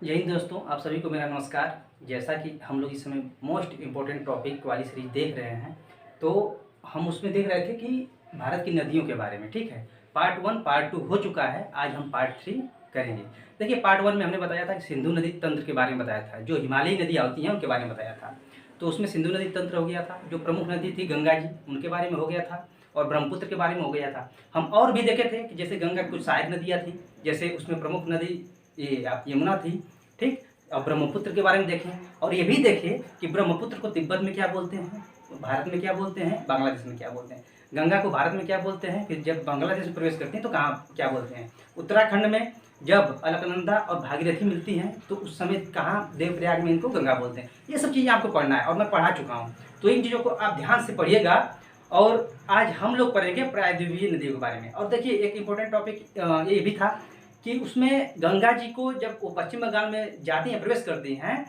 जय हिंद दोस्तों, आप सभी को मेरा नमस्कार। जैसा कि हम लोग इस समय मोस्ट इम्पोर्टेंट टॉपिक वाली सीरीज देख रहे हैं, तो हम उसमें देख रहे थे कि भारत की नदियों के बारे में। ठीक है, पार्ट 1 पार्ट 2 हो चुका है, आज हम पार्ट 3 करेंगे। देखिए, पार्ट 1 में हमने बताया था कि सिंधु नदी तंत्र के बारे में बताया था, जो हिमालयी नदियाँ होती हैं उनके बारे में बताया था। तो उसमें सिंधु नदी तंत्र हो गया था, जो प्रमुख नदी थी गंगा जी उनके बारे में हो गया था, और ब्रह्मपुत्र के बारे में हो गया था। हम और भी देखे थे कि जैसे गंगा की कुछ सहायक नदियाँ थी, जैसे उसमें प्रमुख नदी ये यमुना थी। ठीक, अब ब्रह्मपुत्र के बारे में देखें, और ये भी देखें कि ब्रह्मपुत्र को तिब्बत में क्या बोलते हैं, भारत में क्या बोलते हैं, बांग्लादेश में क्या बोलते हैं। गंगा को भारत में क्या बोलते हैं, फिर जब बांग्लादेश में प्रवेश करते हैं तो कहाँ क्या बोलते हैं। उत्तराखंड में जब अलकनंदा और भागीरथी मिलती हैं तो उस समय कहाँ देवप्रयाग में इनको गंगा बोलते हैं। ये सब चीज़ें आपको पढ़ना है और मैं पढ़ा चुका हूँ, तो इन चीज़ों को आप ध्यान से पढ़िएगा। और आज हम लोग पढ़ेंगे प्रायद्वीपीय नदियों के बारे में। और देखिए, एक इम्पोर्टेंट टॉपिक ये भी था कि उसमें गंगा जी को जब वो पश्चिम बंगाल में जाती हैं, प्रवेश करती हैं,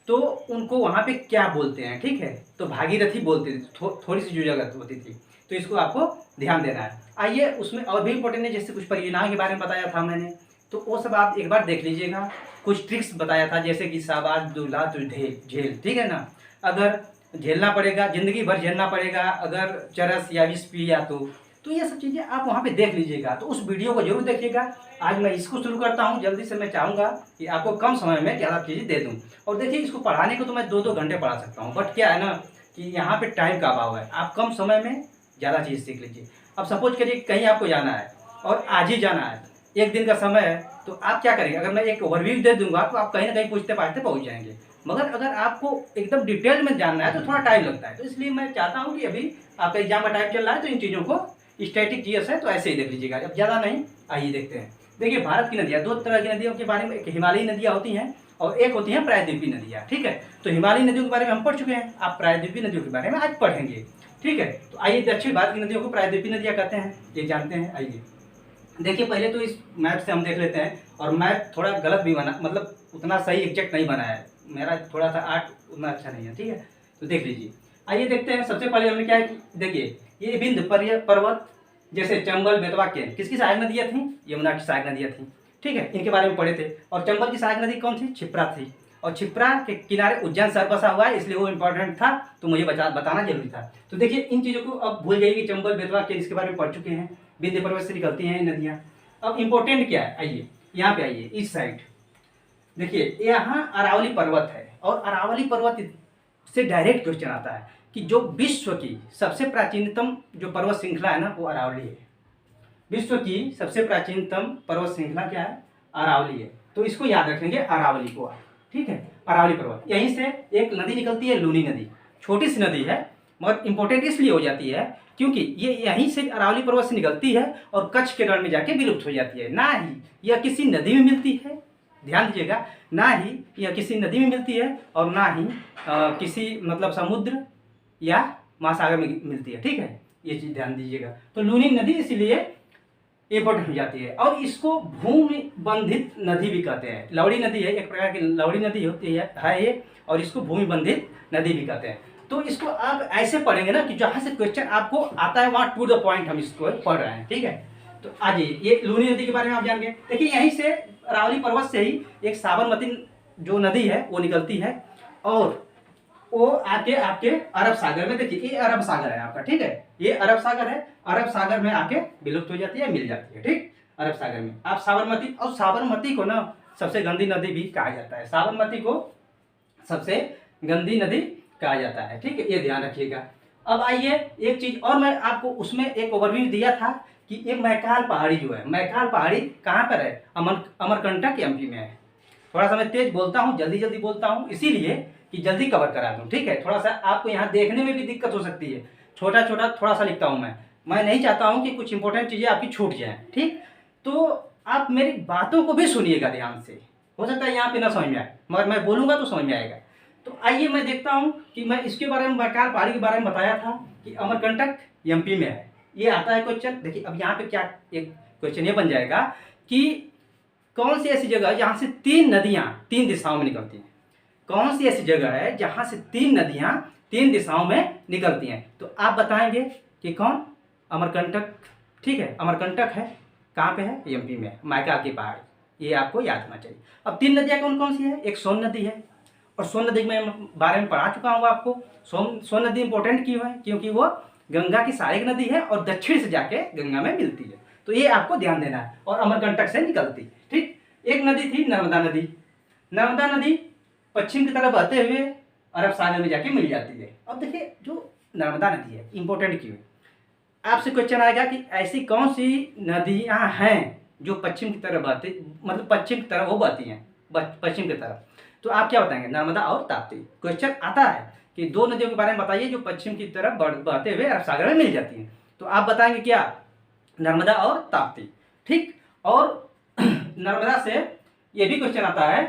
तो उनको वहाँ पे क्या बोलते हैं। ठीक है, तो भागीरथी बोलते थे, थोड़ी सी जो जगह होती थी, तो इसको आपको ध्यान देना है। आइए, उसमें और भी इम्पोर्टेंट है, जैसे कुछ परियोजनाओं के बारे में बताया था मैंने, तो वो सब आप एक बार देख लीजिएगा। कुछ ट्रिक्स बताया था, जैसे कि शाबाश दूल्हा तू झेल, ठीक है ना। अगर झेलना पड़ेगा, जिंदगी भर झेलना पड़ेगा, अगर चरस या विष पिया तो ये सब चीज़ें आप वहाँ पे देख लीजिएगा। तो उस वीडियो को जरूर देखिएगा। आज मैं इसको शुरू करता हूँ जल्दी से। मैं चाहूँगा कि आपको कम समय में ज़्यादा चीज़ें दे दूँ। और देखिए, इसको पढ़ाने को तो मैं 2-2 घंटे पढ़ा सकता हूँ, बट क्या है ना कि यहाँ पे टाइम का अभाव है। आप कम समय में ज़्यादा चीज़ सीख लीजिए। अब सपोज करिए कहीं आपको जाना है और आज ही जाना है, 1 दिन का समय है, तो आप क्या करेंगे। अगर मैं एक ओवरव्यू दे दूंगा तो आप कहीं ना कहीं पूछते पाछते पहुँच जाएंगे। मगर अगर आपको एकदम डिटेल में जानना है तो थोड़ा टाइम लगता है। तो इसलिए मैं चाहता हूँ कि अभी आपका एग्जाम का टाइम चल रहा है, तो इन चीज़ों को स्टैटिक जीएस है तो ऐसे ही देख लीजिएगा, अब ज़्यादा नहीं। आइए देखते हैं। देखिए, भारत की नदियाँ 2 तरह की नदियों के बारे में, एक हिमालयी नदियाँ होती हैं और एक होती हैं प्रायद्वीपीय नदियाँ। ठीक है, तो हिमालयी नदियों के बारे में हम पढ़ चुके हैं, आप प्रायद्वीपीय नदियों के बारे में आज पढ़ेंगे। ठीक है, तो आइए, दक्षिण भारत की नदियों को प्रायद्वीपीय नदियाँ कहते हैं, ये जानते हैं। आइए देखिए, पहले तो इस मैप से हम देख लेते हैं। और मैप थोड़ा गलत भी बना, मतलब उतना सही एग्जैक्ट नहीं बना है मेरा, थोड़ा सा आर्ट उतना अच्छा नहीं है। ठीक है, तो देख लीजिए। आइए देखते हैं। सबसे पहले हमने क्या है, देखिए ये विंध्य पर्वत, जैसे चंबल बेतवा केन किसकी सहायक नदियाँ थी, यमुना की सहायक नदियाँ थी। ठीक है, इनके बारे में पढ़े थे। और चंबल की सहायक नदी कौन थी, क्षिप्रा थी। और क्षिप्रा के किनारे उज्जैन शहर बसा हुआ है, इसलिए वो इंपॉर्टेंट था, तो मुझे बताना जरूरी था। तो देखिए, इन चीज़ों को अब भूल जाइए कि चंबल बेतवा केन इसके बारे में पढ़ चुके हैं। विंध्य पर्वत से निकलती हैं नदियाँ। अब इम्पोर्टेंट क्या है, आइए यहाँ पे आइए, इस साइड देखिए, यहाँ अरावली पर्वत है। और अरावली पर्वत से डायरेक्ट क्वेश्चन आता है कि जो विश्व की सबसे प्राचीनतम जो पर्वत श्रृंखला है ना, वो अरावली है। विश्व की सबसे प्राचीनतम पर्वत श्रृंखला क्या है, अरावली है। तो इसको याद रखेंगे, अरावली को। ठीक है, अरावली पर्वत, यहीं से एक नदी निकलती है, लूनी नदी। छोटी सी नदी है, मगर इंपॉर्टेंट इसलिए हो जाती है क्योंकि ये यहीं से अरावली पर्वत से निकलती है और कच्छ के रण में जाके विलुप्त हो जाती है। ना ही यह किसी नदी में मिलती है, ध्यान दीजिएगा, ना ही यह किसी नदी में मिलती है, और ना ही किसी मतलब समुद्र या महासागर में मिलती है। ठीक है, ये चीज़ ध्यान दीजिएगा। तो लूनी नदी इसलिए इंपॉर्टेंट हो जाती है। और इसको भूमि बंधित नदी भी कहते हैं। लवड़ी नदी है, एक प्रकार की लवड़ी नदी होती है ये, और इसको भूमि बंधित नदी भी कहते हैं। तो इसको आप ऐसे पढ़ेंगे ना कि जहाँ से क्वेश्चन आपको आता है वहाँ टू द पॉइंट हम इसको पढ़ रहे हैं। ठीक है, तो आज ये लूनी नदी के बारे में आप जान गए। देखिए, यहीं से अरावली पर्वत से ही एक साबरमती जो नदी है वो निकलती है, और वो आके आपके अरब सागर में, देखिए ये अरब सागर है आपका। ठीक है, ये अरब सागर है, अरब सागर में आके विलुप्त हो जाती है, मिल जाती है। ठीक, अरब सागर में आप साबरमती, और साबरमती को ना सबसे गंदी नदी भी कहा जाता है। साबरमती को सबसे गंदी नदी कहा जाता है। ठीक है, ये ध्यान रखिएगा। अब आइए, एक चीज और मैं आपको उसमें एक ओवरव्यू दिया था कि एक मैकाल पहाड़ी जो है, मैकाल पहाड़ी कहाँ पर है, अमरकंटक एमपी में है। थोड़ा सा मैं तेज बोलता हूँ, जल्दी जल्दी बोलता हूँ, इसीलिए कि जल्दी कवर करा दूँ। ठीक है, थोड़ा सा आपको यहाँ देखने में भी दिक्कत हो सकती है, छोटा छोटा थोड़ा सा लिखता हूँ मैं नहीं चाहता हूँ कि कुछ इंपॉर्टेंट चीज़ें आपकी छूट जाएँ। ठीक, तो आप मेरी बातों को भी सुनिएगा ध्यान से। हो सकता है यहाँ पे ना समझ में आए, मगर मैं बोलूँगा तो समझ में आएगा। तो आइए, मैं देखता हूँ कि मैं इसके बारे में, मैकाल पहाड़ी के बारे में बताया था कि अमरकंटक एमपी में है, ये आता है क्वेश्चन। देखिए, अब यहाँ पे क्या एक क्वेश्चन ये बन जाएगा कि कौन सी ऐसी जगह जहाँ से 3 नदियाँ 3 दिशाओं में निकलती हैं। कौन सी ऐसी जगह है जहाँ से 3 नदियाँ 3 दिशाओं में निकलती हैं, तो आप बताएंगे कि कौन, अमरकंटक। ठीक है, अमरकंटक है, कहाँ पे है, एमपी में, मैकाल की पहाड़ी। ये आपको याद होना चाहिए। अब 3 नदियाँ कौन कौन सी है? एक सोन नदी है, और सोन नदी में बारे में पढ़ा चुका हूँ आपको। सोन नदी इंपॉर्टेंट क्यों है? क्योंकि वो गंगा की सहायक नदी है और दक्षिण से जाके गंगा में मिलती है, तो ये आपको ध्यान देना है, और अमरकंटक से निकलती है। ठीक, एक नदी थी नर्मदा नदी। नर्मदा नदी पश्चिम की तरफ बहते हुए अरब सागर में जाके मिल जाती है। अब देखिए जो नर्मदा नदी है इंपॉर्टेंट क्यों है, आपसे क्वेश्चन आएगा कि ऐसी कौन सी नदियां हैं जो पश्चिम की तरफ बहती, मतलब पश्चिम की तरफ वो बहती हैं, पश्चिम की तरफ। तो आप क्या बताएंगे? नर्मदा और ताप्ती। क्वेश्चन आता है कि 2 नदियों के बारे में बताइए जो पश्चिम की तरफ बहते हुए अरब सागर में मिल जाती हैं, तो आप बताएंगे क्या? नर्मदा और ताप्ती। ठीक, और नर्मदा से ये भी क्वेश्चन आता है,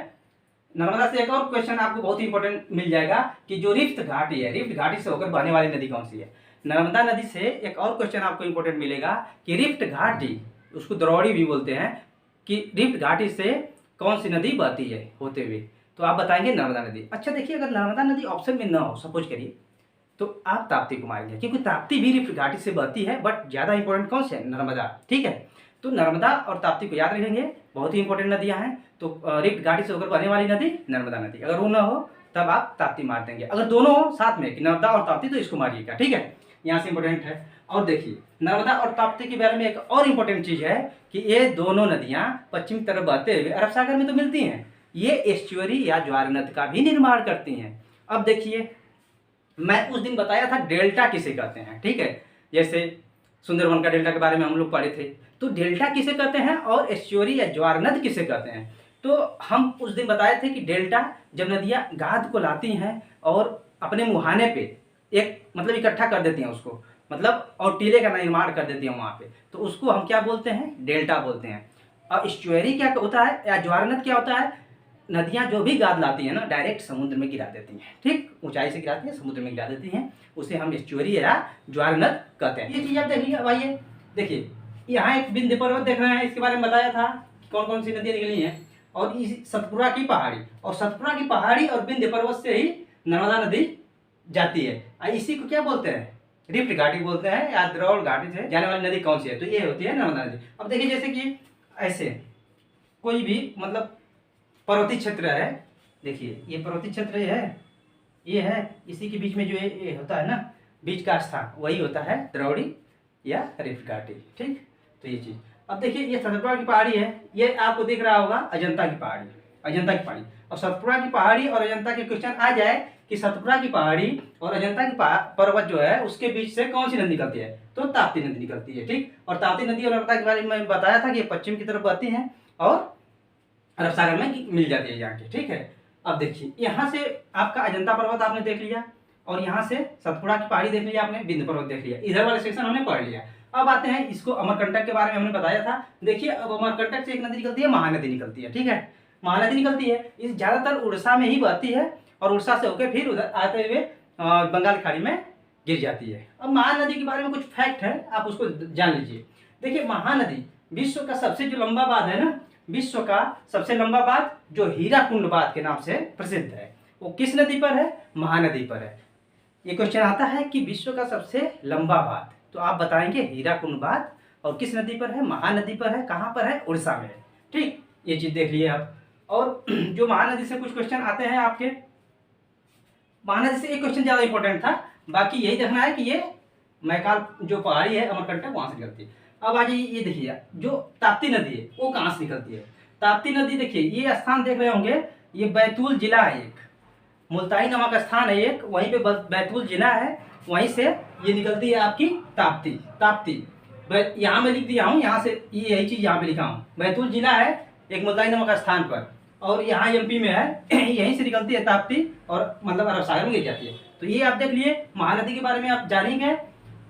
नर्मदा से एक और क्वेश्चन आपको बहुत ही इंपॉर्टेंट मिल जाएगा कि जो रिफ्ट घाटी है, रिफ्ट घाटी से होकर बहने वाली नदी कौन सी है? नर्मदा नदी से एक और क्वेश्चन आपको इंपॉर्टेंट मिलेगा कि रिफ्ट घाटी, उसको द्रोणी भी बोलते हैं, कि रिफ्ट घाटी से कौन सी नदी बहती है होते हुए? तो आप बताएंगे नर्मदा नदी। अच्छा देखिए, अगर नर्मदा नदी ऑप्शन में ना हो, सपोज करिए, तो आप ताप्ती को मारेंगे, क्योंकि ताप्ती भी रिफ्ट घाटी से बहती है, बट ज्यादा इंपॉर्टेंट कौन से है? नर्मदा। ठीक है, तो नर्मदा और ताप्ती को याद रखेंगे, बहुत ही इंपॉर्टेंट नदियां हैं। तो रिफ्ट घाटी से होकर बहने वाली नदी नर्मदा नदी। अगर वो ना हो तब आप ताप्ती मार देंगे। अगर दोनों हो साथ में कि नर्मदा और ताप्ती, तो इसको मारिएगा। ठीक है, यहाँ से इंपॉर्टेंट है। और देखिए नर्मदा और ताप्ती के बारे में एक और इंपॉर्टेंट चीज है कि ये दोनों नदियां पश्चिम की तरफ बहते हुए अरब सागर में तो मिलती हैं, ये एस्चुअरी या ज्वार नद का भी निर्माण करती हैं। अब देखिए, मैं उस दिन बताया था डेल्टा किसे कहते हैं। ठीक है, जैसे सुंदरवन का डेल्टा के बारे में हम लोग पढ़े थे, तो डेल्टा किसे कहते हैं और एस्चुअरी या ज्वार नद किसे कहते हैं? तो हम उस दिन बताए थे कि डेल्टा जब नदियां गाद को लाती हैं और अपने मुहाने पे एक मतलब इकट्ठा कर देती हैं उसको, मतलब और टीले का निर्माण कर देती हैं वहां पे, तो उसको हम क्या बोलते हैं? डेल्टा बोलते हैं। और एस्चुअरी क्या होता है या ज्वार नद क्या होता है? नदियां जो भी गाद लाती हैं ना, डायरेक्ट समुद्र में गिरा देती हैं। ठीक, ऊंचाई से गिराती हैं, समुद्र में गिरा देती हैं, उसे हम एस्चुअरी या ज्वार नद कहते हैं। ये चीज आप देखिए। अब आइए देखिए, यहाँ एक विंध्य पर्वत देख रहे हैं, इसके बारे में बताया था कौन कौन सी नदियां निकली हैं, और इस सतपुरा की पहाड़ी, और सतपुरा की पहाड़ी और विंध्य पर्वत से ही नर्मदा नदी जाती है। इसी को क्या बोलते हैं? रिफ्ट घाटी बोलते हैं, या द्रोण घाटी से जाने वाली नदी कौन सी है? तो ये होती है नर्मदा नदी। अब देखिए, जैसे कि ऐसे कोई भी मतलब पर्वतीय क्षेत्र है, देखिए ये पर्वतीय क्षेत्र ये है, इसी के बीच में जो ये होता है ना, बीच का स्थान, वही होता है द्रोणी या रिफ्ट घाटी। ठीक, तो ये चीज। अब देखिए, ये सतपुरा की पहाड़ी है, ये आपको दिख रहा होगा अजंता की पहाड़ी, अजंता की पहाड़ी। और सतपुरा की पहाड़ी और अजंता के क्वेश्चन आ जाए कि सतपुरा की पहाड़ी और अजंता की पर्वत जो है उसके बीच से कौन सी नदी निकलती है? तो ताप्ती नदी निकलती है। ठीक, और ताप्ती नदी और नर्मदा के बारे में बताया था कि ये पश्चिम की तरफ बहती हैं और अरब सागर में मिल जाती है जाके। ठीक है, अब देखिए, यहाँ से आपका अजंता पर्वत आपने देख लिया, और यहाँ से सतपुड़ा की पहाड़ी देख लिया आपने, विंध्य पर्वत देख लिया, इधर वाले सेक्शन हमने पढ़ लिया। अब आते हैं इसको, अमरकंटक के बारे में हमने बताया था। देखिए, अब अमरकंटक से एक नदी निकलती है, महानदी निकलती है। ठीक है, महानदी निकलती है, इस ज्यादातर उड़ीसा में ही बहती है, और उड़ीसा से होकर फिर उधर आते हुए बंगाल की खाड़ी में गिर जाती है। अब महानदी के बारे में कुछ फैक्ट है, आप उसको जान लीजिए। देखिए, महानदी विश्व का सबसे जो लंबा बांध है ना, विश्व का सबसे लंबा बांध जो हीराकुंड बांध के नाम से प्रसिद्ध है, वो किस नदी पर है? महानदी पर है। ये क्वेश्चन आता है कि विश्व का सबसे लंबा बांध, तो आप बताएंगे हीराकुंड बांध, और किस नदी पर है? महानदी पर है। कहाँ पर है? उड़ीसा में है। ठीक, ये चीज देख लिए आप। और जो महानदी से कुछ क्वेश्चन आते हैं आपके, महानदी से एक क्वेश्चन ज्यादा इंपॉर्टेंट था, बाकी यही देखना है कि ये मैकाल जो पहाड़ी है अमरकंटक, वहां से निकलती है। अब आज ये देखिए, जो ताप्ती नदी है वो कहाँ से निकलती है? ताप्ती नदी देखिए, ये स्थान देख रहे होंगे, ये बैतूल जिला है, एक मुल्ताई नामक स्थान है एक, वहीं पे बैतूल जिला है, वहीं से ये निकलती है आपकी ताप्ती। ताप्ती यहाँ में लिख दिया हूँ, यहाँ से ये यही चीज यहाँ पे लिखा हूँ, बैतूल जिला है एक मुल्ताई नामक स्थान पर, और यहाँ एमपी में है। यहीं से निकलती है ताप्ती, और मतलब अरब सागर में गिर जाती है। तो ये आप देख लिए, महानदी के बारे में आप जानेंगे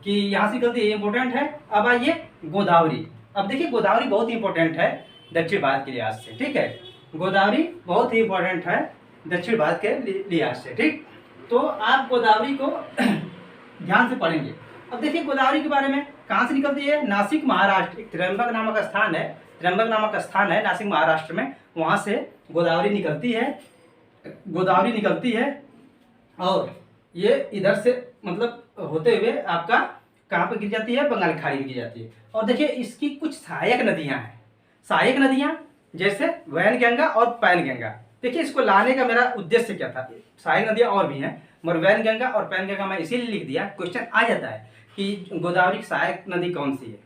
कि यहाँ से निकलती है, इंपॉर्टेंट है। अब आइए गोदावरी। अब देखिए, गोदावरी बहुत इंपॉर्टेंट है दक्षिण भारत के लिहाज से। ठीक है, गोदावरी बहुत ही इंपॉर्टेंट है दक्षिण भारत के लिहाज से। ठीक, तो आप गोदावरी को ध्यान से पढ़ेंगे। अब देखिए, गोदावरी के बारे में कहाँ से निकलती है? नासिक महाराष्ट्र, एक त्र्यंबक नामक स्थान है, त्र्यंबक नामक स्थान है नासिक महाराष्ट्र में, वहां से गोदावरी निकलती है। गोदावरी निकलती है और ये इधर से मतलब होते हुए आपका कहाँ पे गिर जाती है? बंगाल की खाड़ी में गिर जाती है। और देखिए, इसकी कुछ सहायक नदियां हैं। सहायक नदियां जैसे वैनगंगा और पैनगंगा। देखिए इसको लाने का मेरा उद्देश्य क्या था, सहायक नदियाँ और भी हैं मगर वैनगंगा और पैनगंगा मैं इसीलिए लिख दिया, क्वेश्चन आ जाता है कि गोदावरी की सहायक नदी कौन सी है,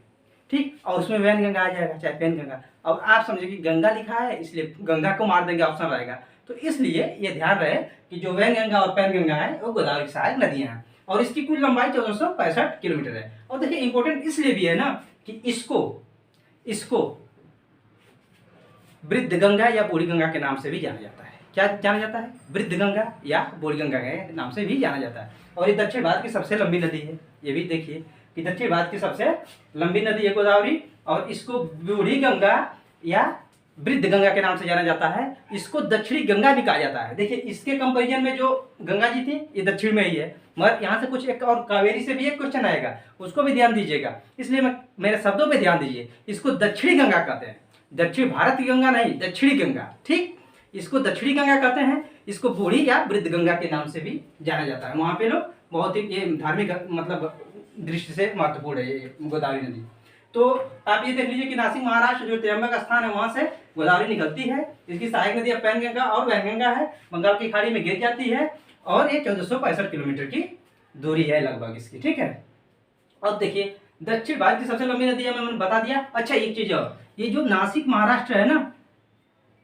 ठीक, और उसमें वैनगंगा आ जाएगा चाहे पैनगंगा। अब आप समझे कि गंगा लिखा है इसलिए गंगा को मार देंगे, ऑप्शन रहेगा। तो इसलिए ये ध्यान रहे कि जो वैनगंगा और पैनगंगा है वो गोदावरी की सहायक नदियाँ हैं और इसकी कुल लंबाई 1465 किलोमीटर है। और देखिए इंपॉर्टेंट इसलिए भी है ना कि इसको वृद्ध गंगा या बूढ़ी गंगा के नाम से भी जाना जाता है। क्या जाना जाता है? वृद्ध गंगा या बूढ़ी गंगा के नाम से भी जाना जाता है। और ये दक्षिण भारत की सबसे लंबी नदी है। ये भी देखिए कि दक्षिण भारत की सबसे लंबी नदी है गोदावरी, और इसको बूढ़ी गंगा या वृद्ध गंगा के नाम से जाना जाता है। इसको दक्षिणी गंगा भी कहा जाता है। देखिए इसके कंपेरिजन में जो गंगा जी थी ये दक्षिण में ही है, मगर यहाँ से कुछ एक और कावेरी से भी एक क्वेश्चन आएगा, उसको भी ध्यान दीजिएगा, इसलिए मेरे शब्दों पे ध्यान दीजिए। इसको दक्षिणी गंगा कहते हैं, दक्षिण भारत की गंगा नहीं, दक्षिणी गंगा, ठीक, इसको दक्षिणी गंगा कहते हैं। इसको बूढ़ी या वृद्ध गंगा के नाम से भी जाना जाता है। वहाँ पे लोग बहुत ही ये धार्मिक मतलब दृष्टि से महत्वपूर्ण है ये गोदावरी नदी। तो आप ये देख लीजिए कि नासिक महाराष्ट्र जो त्र्यंबक स्थान है वहां से गोदावरी निकलती है। इसकी सहायक नदी पैनगंगा और वैनगंगा है, बंगाल की खाड़ी में गिर जाती है और ये 1465 किलोमीटर की दूरी है लगभग इसकी, ठीक है। अब देखिए दक्षिण भारत की सबसे लंबी नदी है, मैंने बता दिया। अच्छा एक चीज और, ये जो नासिक महाराष्ट्र है ना,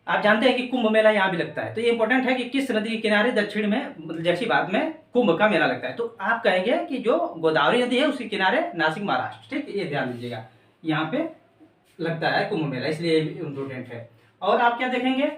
आप जानते हैं कि कुंभ मेला यहाँ भी लगता है। तो ये इंपॉर्टेंट है कि किस नदी के किनारे दक्षिण में दक्षिण भारत में कुंभ का मेला लगता है। तो आप कहेंगे कि जो गोदावरी नदी है उसके किनारे नासिक महाराष्ट्र, ठीक, ये ध्यान दीजिएगा, यहाँ पे लगता है कुंभ मेला, इसलिए इम्पोर्टेंट है। और आप क्या देखेंगे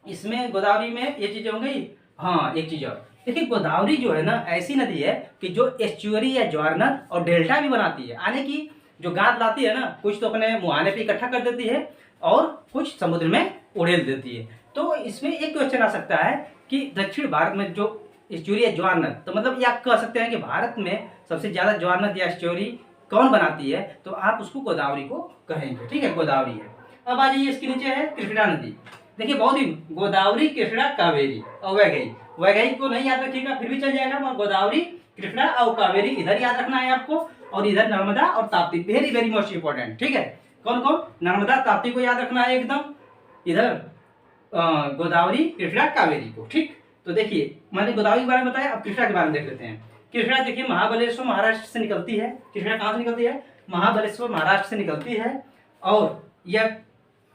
इसमें गोदावरी में ये चीजें होंगी। हाँ एक चीज और देखिए, गोदावरी जो है ना ऐसी नदी है कि जो एस्चुअरी या ज्वारनद और डेल्टा भी बनाती है, यानी कि जो गाद लाती है ना, कुछ तो अपने मुहाने पे इकट्ठा कर देती है और कुछ समुद्र में उड़ेल देती है। तो इसमें एक क्वेश्चन आ सकता है कि दक्षिण भारत में जो एस्चुअरी या ज्वारनद, तो मतलब ये आप कह सकते हैं कि भारत में सबसे ज्यादा ज्वारनद या एस्चुअरी कौन बनाती है, तो आप उसको गोदावरी को कहेंगे, ठीक है, गोदावरी है। अब आ जाइए इसके नीचे है कृष्णा नदी। देखिए बहुत ही गोदावरी, कृष्णा, कावेरी और वैगई। वैगई को नहीं याद रखिएगा फिर भी चल जाएगा, मगर गोदावरी, कृष्णा और कावेरी इधर याद रखना है आपको, और इधर नर्मदा और Tapti, very very most important, ठीक है। कौन कौन? नर्मदा ताप्ती को याद रखना है एकदम, इधर गोदावरी, कृष्णा, कावेरी को, ठीक। तो देखिए मैंने गोदावरी के बारे में बताया, अब कृष्णा के बारे में देख लेते हैं। कृष्णा देखिए महाबलेश्वर महाराष्ट्र से निकलती है। कृष्णा कहाँ से निकलती है? महाबलेश्वर महाराष्ट्र से निकलती है और यह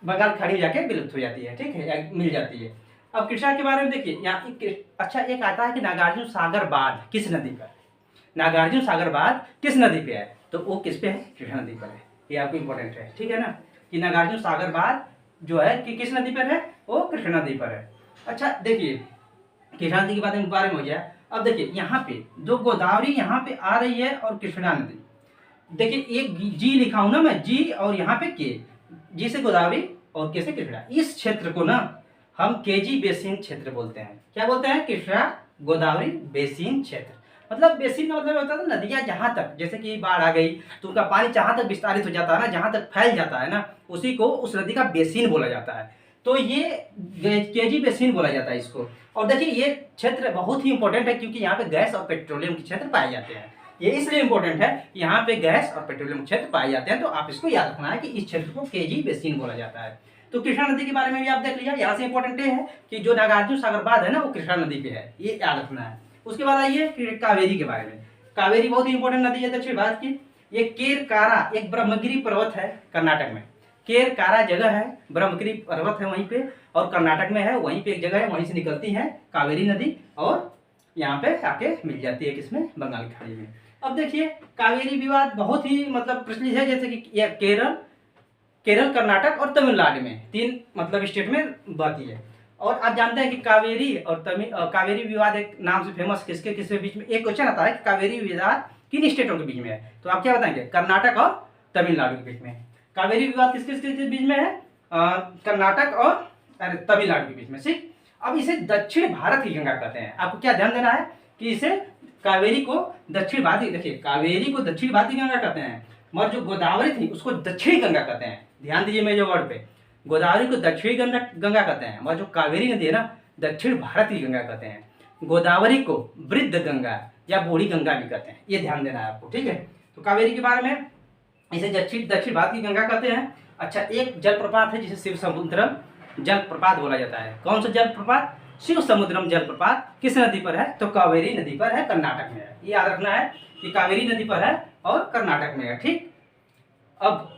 बंगाल खाड़ी में जाके विलुप्त हो जाती है, ठीक है, या मिल जाती है। अब कृष्णा के बारे में देखिए यहाँ अच्छा एक आता है कि नागार्जुन सागर बांध किस नदी पर, नागार्जुन सागर बांध किस नदी पे है, तो वो किस पे है? कृष्णा नदी पर है। ये आपको इंपॉर्टेंट है, ठीक है ना, कि नागार्जुन सागर बांध जो है कि किस नदी पर है, वो कृष्णा नदी पर है। अच्छा देखिए कृष्णा नदी के बारे में हो गया। अब देखिए यहाँ पे जो गोदावरी यहाँ पे आ रही है और कृष्णा नदी, देखिए एक जी लिखा हूं ना मैं, जी और यहाँ पे के, जी से गोदावरी और के से कृष्णा। इस क्षेत्र को ना हम केजी बेसिन क्षेत्र बोलते हैं। क्या बोलते हैं? कृष्णा गोदावरी बेसिन क्षेत्र। मतलब बेसिन मतलब होता है नदियां जहां तक, जैसे कि बाढ़ आ गई तो उनका पानी जहां तक विस्तारित हो जाता है ना, जहां तक फैल जाता है ना, उसी को उस नदी का बेसिन बोला जाता है। तो ये केजी बेसिन बोला जाता है इसको। और देखिए ये क्षेत्र बहुत ही इंपॉर्टेंट है क्योंकि यहाँ पे गैस और पेट्रोलियम के क्षेत्र पाए जाते हैं। ये इसलिए इंपॉर्टेंट है, यहाँ पे गैस और पेट्रोलियम क्षेत्र पाए जाते हैं। तो आप इसको याद रखना है कि इस क्षेत्र को केजी बेसिन बोला जाता है। तो कृष्णा नदी के बारे में भी आप देख लीजिए। यहाँ से इंपॉर्टेंट है कि जो नागार्जुन सागर बांध है ना, वो कृष्णा नदी पे है, ये याद रखना है। उसके बाद आइए कावेरी के बारे में। कावेरी बहुत ही इंपॉर्टेंट नदी है दक्षिण भारत की। ये केरकारा एक ब्रह्मगिरी पर्वत है कर्नाटक में। केरकारा जगह है, ब्रह्मगिरी पर्वत है वहीं पे, और कर्नाटक में है, वहीं पे एक जगह है, वहीं से निकलती है कावेरी नदी और यहाँ पे आके मिल जाती है किसमें? बंगाल की खाड़ी में। अब देखिए कावेरी विवाद बहुत ही मतलब प्रचलित है, जैसे कि यह केरल, कर्नाटक और तमिलनाडु में तीन मतलब स्टेट में बहती है। और आप जानते हैं कि कावेरी और कावेरी विवाद एक नाम से फेमस किसके बीच में, एक क्वेश्चन आता है कि कावेरी विवाद किन स्टेटों के बीच में है, तो आप क्या बताएंगे? कर्नाटक और तमिलनाडु के बीच में। कावेरी विवाद किसके बीच में है? कर्नाटक और तमिलनाडु के बीच में, ठीक। अब इसे दक्षिण भारत की गंगा कहते हैं। आपको क्या ध्यान देना है कि इसे कावेरी को दक्षिण भारत, देखिए कावेरी को दक्षिण भारत की गंगा कहते हैं, मगर जो गोदावरी थी उसको दक्षिणी गंगा कहते हैं। ध्यान दीजिए मेरे वर्ड पे, गोदावरी को दक्षिणी गंगा कहते हैं, मगर जो कावेरी नदी है ना, दक्षिण भारत की गंगा कहते हैं। गोदावरी को वृद्ध गंगा या बूढ़ी गंगा भी कहते हैं, ये ध्यान देना है आपको, ठीक है। तो कावेरी के बारे में इसे दक्षिण भारत की गंगा कहते हैं। अच्छा, एक जलप्रपात है जिसे शिव समुद्रम जलप्रपात बोला जाता है। कौन सा जलप्रपात? शिव समुद्रम जलप्रपात। किस नदी पर है? तो कावेरी नदी पर है, कर्नाटक में है। ये याद रखना है कि कावेरी नदी पर है और कर्नाटक में है। ठीक, अब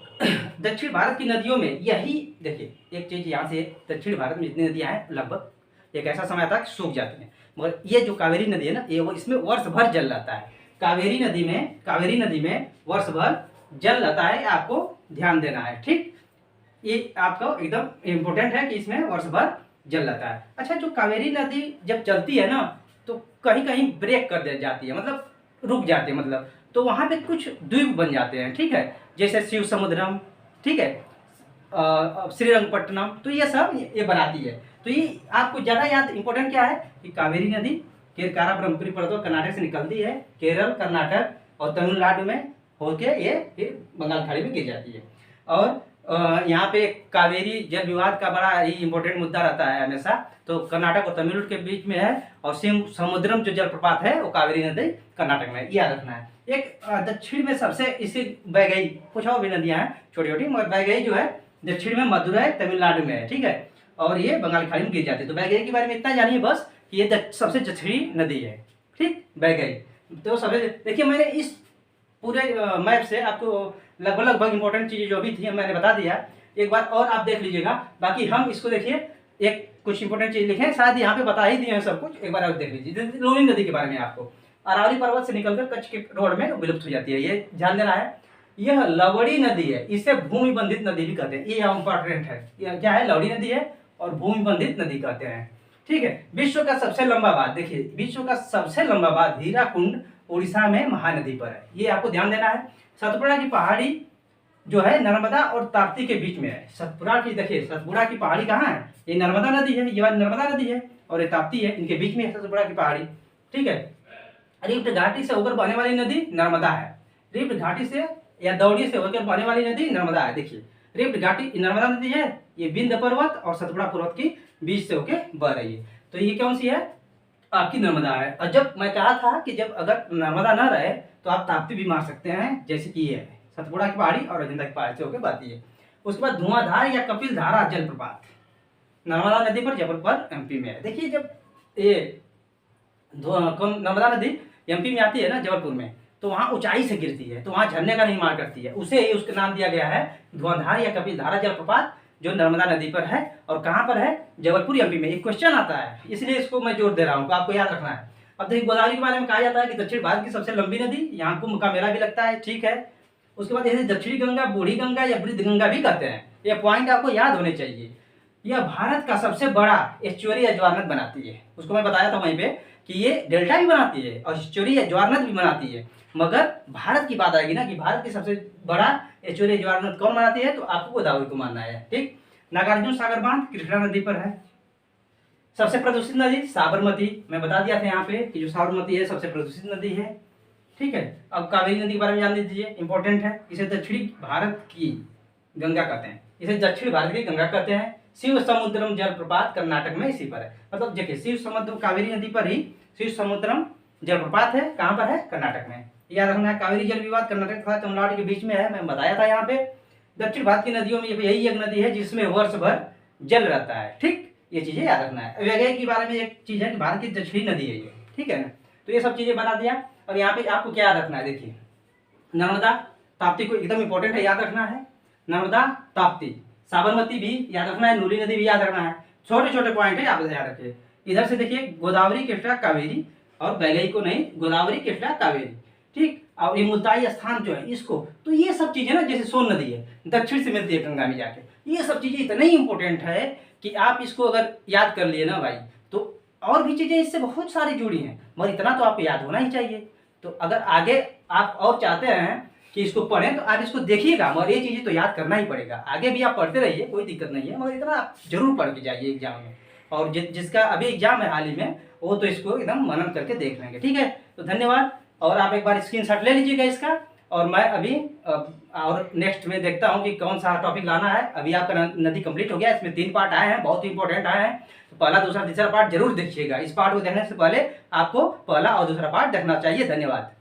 दक्षिण भारत की नदियों में यही देखिए एक चीज, यहाँ से दक्षिण भारत में जितनी नदियां हैं लगभग एक ऐसा समय आता है सूख जाती हैं, मगर ये जो कावेरी नदी है ना, ये वो इसमें वर्ष भर जल रहता है। कावेरी नदी में वर्ष भर जल रहता है, आपको ध्यान देना है। ठीक, ये आपको एकदम इम्पोर्टेंट है कि इसमें वर्ष भर जल रहता है। अच्छा, जो कावेरी नदी जब चलती है ना, तो कहीं कहीं ब्रेक कर दे जाती है, मतलब रुक जाते हैं, मतलब तो वहाँ पे कुछ द्वीप बन जाते हैं। ठीक है, जैसे शिव समुद्रम, ठीक है, श्रीरंगपट्टनम, तो ये सब ये बनाती है। तो ये आपको ज़्यादा याद इंपॉर्टेंट क्या है कि कावेरी नदी केरकारा ब्रह्मपुरी पर्वतों कर्नाटक से निकलती है, केरल, कर्नाटक और तमिलनाडु में होके ये फिर बंगाल खाड़ी में गिर जाती है। और यहाँ पे कावेरी जल विवाद का बड़ा ही इंपॉर्टेंट मुद्दा रहता है हमेशा, तो कर्नाटक और तमिलनाडु के बीच में है। और शिव समुद्रम जो जलप्रपात है वो कावेरी नदी कर्नाटक में है, याद रखना है। एक दक्षिण में सबसे इसी वैगई, कुछ और भी नदियाँ हैं छोटी छोटी, मगर वैगई जो है दक्षिण में मदुरई तमिलनाडु में है। ठीक है, और ये बंगाल खाड़ी में गिर जाती है। तो वैगई के बारे में इतना जानिए बस कि ये सबसे दक्षिणी नदी है। ठीक, वैगई। तो सबसे देखिए, मैंने इस पूरे मैप से आपको लगभग इंपॉर्टेंट चीज़ें जो भी थी मैंने बता दिया। एक बार और आप देख लीजिएगा, बाकी हम इसको देखिए एक कुछ इंपॉर्टेंट चीज़ लिखे हैं, शायद यहाँ पे बता ही दिए हैं सब कुछ। एक बार आप देख लीजिए लूनी नदी के बारे में, आपको अरावली पर्वत से निकलकर कच्छ के रोड में विलुप्त हो जाती है, ये ध्यान देना है। यह लवड़ी नदी है, इसे भूमि बंधित नदी भी कहते हैं, ये इंपॉर्टेंट है। यह क्या है? लवड़ी नदी है और भूमि बंधित नदी कहते हैं। ठीक है, विश्व का सबसे लंबा बांध, देखिए विश्व का सबसे लंबा बांध हीराकुंड उड़ीसा में महानदी पर है, ये आपको ध्यान देना है। सतपुड़ा की पहाड़ी जो है नर्मदा और ताप्ती के बीच में है। सतपुड़ा की, देखिए सतपुड़ा की पहाड़ी कहाँ है? ये नर्मदा नदी है, ये वाली नर्मदा नदी है और ये ताप्ती है, इनके बीच में है सतपुड़ा की पहाड़ी। ठीक है, रिफ्ट घाटी से होकर बहने वाली नदी नर्मदा है। रिफ्ट घाटी से या दौड़ी से होकर बहने वाली नदी नर्मदा है। देखिए रिफ्ट घाटी नर्मदा नदी है, ये विंध्य पर्वत और सतपुड़ा पर्वत की बीच से होकर बह रही है। तो ये कौन सी है? आपकी नर्मदा है। और जब मैं कहा था कि जब अगर नर्मदा न रहे तो आप ताप्ती भी मार सकते हैं, जैसे कि ये है सतपुड़ा की पहाड़ी और अजंता की पहाड़ी से होकर बहती है। उसके बाद धुआंधार या कपिल धारा जलप्रपात नर्मदा नदी पर, जबलपुर एमपी में है। देखिए जब ये नर्मदा नदी एमपी में आती है ना, जबलपुर में, तो वहाँ ऊंचाई से गिरती है, तो वहाँ झरने का निर्माण करती है, उसे ही उसका नाम दिया गया है धुआंधार या कपिल धारा जलप्रपात, जो नर्मदा नदी पर है। और कहाँ पर है? जबलपुर एमपी में। एक क्वेश्चन आता है, इसलिए इसको मैं जोर दे रहा हूँ, आपको याद रखना है। अब देखिए गोदावरी के बारे में कहा जाता है कि दक्षिण भारत की सबसे लंबी नदी, यहाँ कुंभ का मेला भी लगता है। ठीक है, उसके बाद जैसे दक्षिणी गंगा, बूढ़ी गंगा या वृद्ध गंगा भी कहते हैं, ये पॉइंट आपको याद होने चाहिए। यह भारत का सबसे बड़ा एस्चुअरी या ज्वारनद बनाती है, उसको मैं बताया था वहीं पे कि ये डेल्टा भी बनाती है और एस्चुअरी या ज्वारनद भी बनाती है। मगर भारत की बात आएगी ना कि भारत की सबसे बड़ा एस्चुअरी या ज्वारनद कौन बनाती है, तो आपको गोदावरी को मानना है। ठीक, नागार्जुन सागर बांध कृष्णा नदी पर है। सबसे प्रदूषित नदी साबरमती, मैं बता दिया था यहाँ पे कि जो साबरमती है सबसे प्रदूषित नदी है। ठीक है, अब कावेरी नदी के बारे में जान लीजिए, इंपॉर्टेंट है। इसे दक्षिणी भारत की गंगा कहते हैं, इसे दक्षिण भारत की गंगा कहते हैं। शिव समुद्रम जलप्रपात कर्नाटक में इसी पर है, मतलब देखिए शिव समुद्र कावेरी नदी पर ही शिव समुद्रम जलप्रपात है। कहाँ पर है? कर्नाटक में। याद रखना है, कावेरी जल विवाद कर्नाटक तथा तमिलनाडु के बीच में है, मैं बताया था यहाँ पे। दक्षिण भारत की नदियों में यही एक नदी है जिसमें वर्ष भर जल रहता है। ठीक, ये चीजें याद रखना है। वैगई के बारे में एक चीज है कि भारत की दक्षिणी नदी है ये। ठीक है ना, तो ये सब चीजें बता दिया। और यहाँ पे आपको क्या याद रखना है? देखिए नर्मदा ताप्ती को एकदम इंपॉर्टेंट है, याद रखना है। नर्मदा ताप्ती, साबरमती भी याद रखना है, नूली नदी भी याद रखना है। छोटे छोटे पॉइंट है, आप याद रखिए। इधर से देखिए गोदावरी, कृष्णा, कावेरी, और वैगई को नहीं, गोदावरी, कृष्णा, कावेरी। ठीक, और ये मुल्ताई स्थान जो है इसको, तो ये सब चीजें ना, जैसे सोन नदी है दक्षिण से मिलती है गंगा में जाके, ये सब चीजें इतनी इंपॉर्टेंट है कि आप इसको अगर याद कर लिए ना भाई, तो और भी चीजें इससे बहुत सारी जुड़ी हैं, मगर इतना तो आपको याद होना ही चाहिए। तो अगर आगे आप और चाहते हैं कि इसको पढ़ें तो आप इसको देखिएगा, मगर ये चीजें तो याद करना ही पड़ेगा। आगे भी आप पढ़ते रहिए, कोई दिक्कत नहीं है, मगर इतना आप जरूर पढ़ के जाइए एग्जाम में। और जिसका अभी एग्जाम है हाल ही में, वो तो इसको एकदम मनन करके देख लेंगे। ठीक है, तो धन्यवाद। और आप एक बार स्क्रीनशॉट ले लीजिएगा इसका, और मैं अभी और नेक्स्ट में देखता हूँ कि कौन सा टॉपिक लाना है। अभी आपका नदी कंप्लीट हो गया, इसमें 3 पार्ट आए हैं, बहुत ही इंपॉर्टेंट आए हैं। तो पहला, दूसरा, तीसरा पार्ट जरूर देखिएगा। इस पार्ट को देखने से पहले आपको पहला और दूसरा पार्ट देखना चाहिए। धन्यवाद।